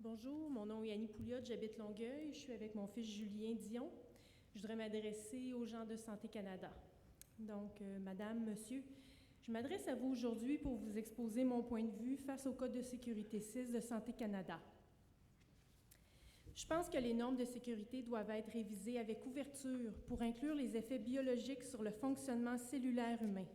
Bonjour, mon nom est Annie Pouliot, j'habite Longueuil, je suis avec mon fils Julien Dion. Je voudrais m'adresser aux gens de Santé Canada. Donc, Madame, Monsieur, je m'adresse à vous aujourd'hui pour vous exposer mon point de vue face au Code de sécurité 6 de Santé Canada. Je pense que les normes de sécurité doivent être révisées avec ouverture pour inclure les effets biologiques sur le fonctionnement cellulaire humain.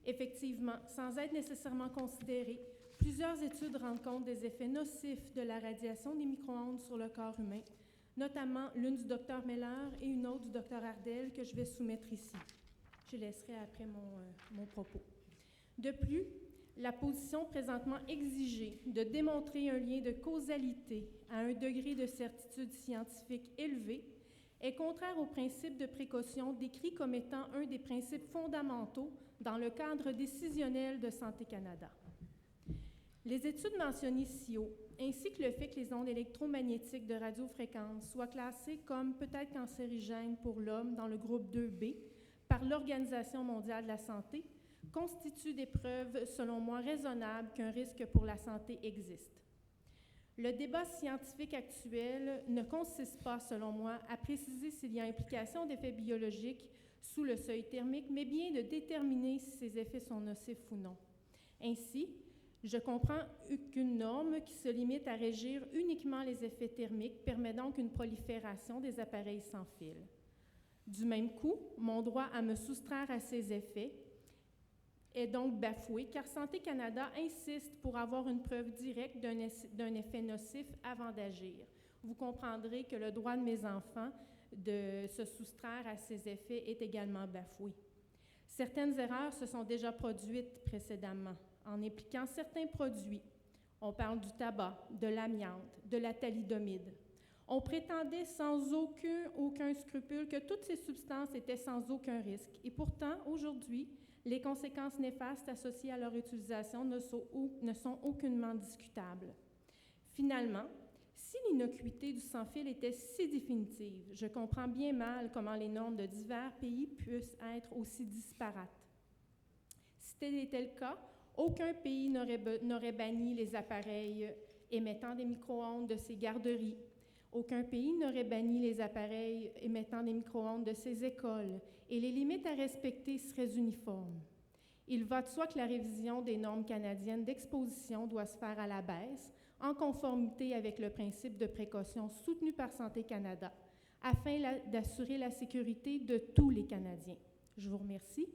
Effectivement, sans être nécessairement considérées, plusieurs études rendent compte des effets nocifs de la radiation des micro-ondes sur le corps humain, notamment l'une du Dr Meller et une autre du Dr Ardel que je vais soumettre ici. Je laisserai après mon propos. De plus, la position présentement exigée de démontrer un lien de causalité à un degré de certitude scientifique élevé est contraire au principe de précaution décrit comme étant un des principes fondamentaux dans le cadre décisionnel de Santé Canada. Les études mentionnées ci-haut, ainsi que le fait que les ondes électromagnétiques de radiofréquence soient classées comme peut-être cancérigènes pour l'homme dans le groupe 2B par l'Organisation mondiale de la santé, constituent des preuves, selon moi, raisonnables qu'un risque pour la santé existe. Le débat scientifique actuel ne consiste pas, selon moi, à préciser s'il y a implication d'effets biologiques sous le seuil thermique, mais bien de déterminer si ces effets sont nocifs ou non. Ainsi, je comprends qu'une norme qui se limite à régir uniquement les effets thermiques permet donc une prolifération des appareils sans fil. Du même coup, mon droit à me soustraire à ces effets est donc bafoué, car Santé Canada insiste pour avoir une preuve directe d'un effet nocif avant d'agir. Vous comprendrez que le droit de mes enfants de se soustraire à ces effets est également bafoué. Certaines erreurs se sont déjà produites précédemment en impliquant certains produits. On parle du tabac, de l'amiante, de la thalidomide. On prétendait sans aucun scrupule que toutes ces substances étaient sans aucun risque. Et pourtant, aujourd'hui, les conséquences néfastes associées à leur utilisation ne sont aucunement discutables. Finalement, si l'innocuité du sans-fil était si définitive, je comprends bien mal comment les normes de divers pays puissent être aussi disparates. Si tel était le cas, aucun pays n'aurait banni les appareils émettant des micro-ondes de ses garderies. Aucun pays n'aurait banni les appareils émettant des micro-ondes de ses écoles, et les limites à respecter seraient uniformes. Il va de soi que la révision des normes canadiennes d'exposition doit se faire à la baisse, en conformité avec le principe de précaution soutenu par Santé Canada, afin d'assurer la sécurité de tous les Canadiens. Je vous remercie.